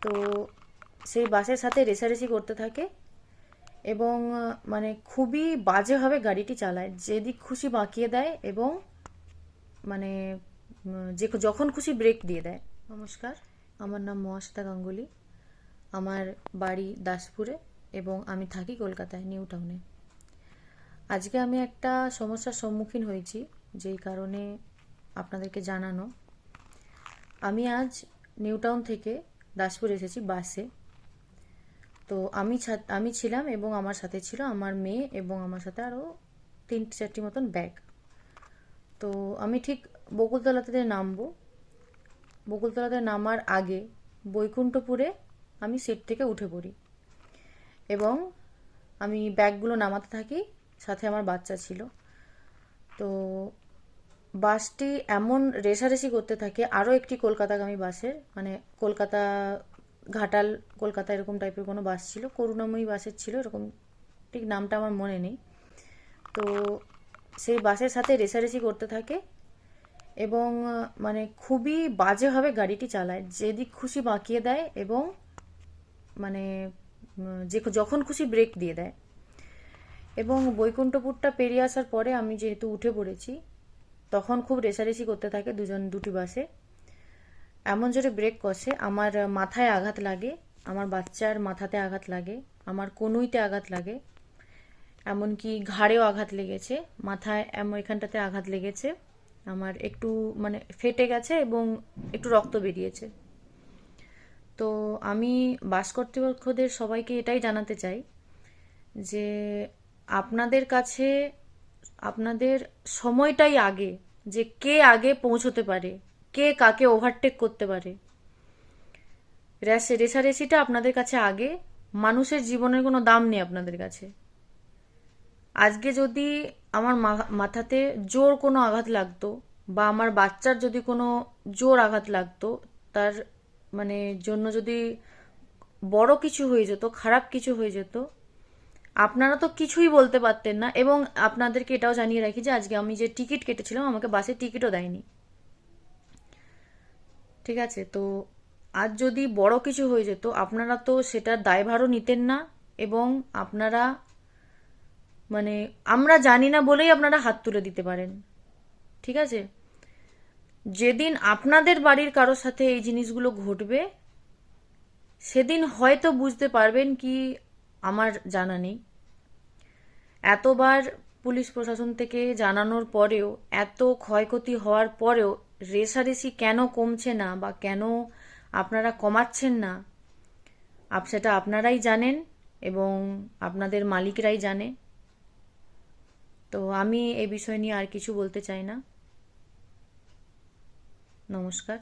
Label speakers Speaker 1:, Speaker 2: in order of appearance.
Speaker 1: তো সেই বাসের সাথে রেষারেষি করতে থাকে এবং মানে খুবই বাজেভাবে গাড়িটি চালায়, যেদিক খুশি বাঁকিয়ে দেয় এবং মানে যে যখন খুশি ব্রেক দিয়ে দেয়। নমস্কার, আমার নাম মহাশ্বেতা গাঙ্গুলি। আমার বাড়ি দাসপুরে এবং আমি থাকি কলকাতায়, নিউ টাউনে। আজকে আমি একটা সমস্যার সম্মুখীন হয়েছি, যেই কারণে আপনাদেরকে জানানো। আমি আজ নিউ টাউন থেকে দাসপুর এসেছি বাসে। তো আমি ছিলাম এবং আমার সাথে ছিল আমার মেয়ে এবং আমার সাথে আরও 3-4টি মতন ব্যাগ। তো আমি ঠিক বকুলতলাতে নামবো। বকুলতলাতে নামার আগে বৈকুণ্ঠপুরে আমি সিট থেকে উঠে পড়ি এবং আমি ব্যাগগুলো নামাতে থাকি, সাথে আমার বাচ্চা ছিল। তো বাসটি এমন রেষারেষি করতে থাকে আরও একটি কলকাতাগামী বাসের, মানে কলকাতা ঘাটাল কলকাতা এরকম টাইপের কোনো বাস ছিল, করুণাময়ী বাসের ছিল এরকম, ঠিক নামটা আমার মনে নেই। তো সেই বাসের সাথে রেষারেষি করতে থাকে এবং মানে খুবই বাজেভাবে গাড়িটি চালায়, যেদিক খুশি বাঁকিয়ে দেয় এবং মানে যে যখন খুশি ব্রেক দিয়ে দেয়। এবং বৈকুণ্ঠপুরটা পেরিয়ে আসার পরে আমি যেহেতু উঠে পড়েছি, তখন খুব রেষারেষি করতে থাকে দুটি বাসে। এমন জোরে ব্রেক কষে আমার মাথায় আঘাত লাগে, আমার বাচ্চার মাথাতে আঘাত লাগে, আমার কনুইতে আঘাত লাগে, এমনকি ঘাড়েও আঘাত লেগেছে, মাথায় এখানটাতে আঘাত লেগেছে, আমার একটু মানে ফেটে গেছে এবং একটু রক্ত বেরিয়েছে। তো আমি বাস কর্তৃপক্ষদের সবাইকে এটাই জানাতে চাই যে আপনাদের কাছে আপনাদের সময়টাই আগে, যে কে আগে পৌঁছতে পারে, কে কাকে ওভারটেক করতে পারে, রেষারেষিটা আপনাদের কাছে আগে। মানুষের জীবনের কোনো দাম নেই আপনাদের কাছে। আজকে যদি আমার মাথাতে জোর কোনো আঘাত লাগতো বা আমার বাচ্চার যদি কোনো জোর আঘাত লাগতো, তার মানে জন্য যদি বড় কিছু হয়ে যেত, খারাপ কিছু হয়ে যেত, আপনারা তো কিছুই বলতে পারতেন না। এবং আপনাদেরকে এটাও জানিয়ে রাখি যে আজকে আমি যে টিকিট কেটেছিলাম, আমাকে বাসের টিকিটও দেয়নি। ঠিক আছে? তো আজ যদি বড় কিছু হয়ে যেত, আপনারা তো সেটার দায়ভারও নিতেন না এবং আপনারা মানে আমরা জানি না বলেই আপনারা হাত তুলে দিতে পারেন। ঠিক আছে? যেদিন আপনাদের বাড়ির কারোর সাথে এই জিনিসগুলো ঘটবে, সেদিন হয়তো বুঝতে পারবেন কি আমার জানা নেই। এতবার পুলিশ প্রশাসন থেকে জানানোর পরেও, এত ক্ষয়ক্ষতি হওয়ার পরেও রেষারেষি কেন কমছে না বা কেন আপনারা কমাচ্ছেন না, সেটা আপনারাই জানেন এবং আপনাদের মালিকরাই জানে। তো আমি এই বিষয় নিয়ে আর কিছু বলতে চাই না। নমস্কার।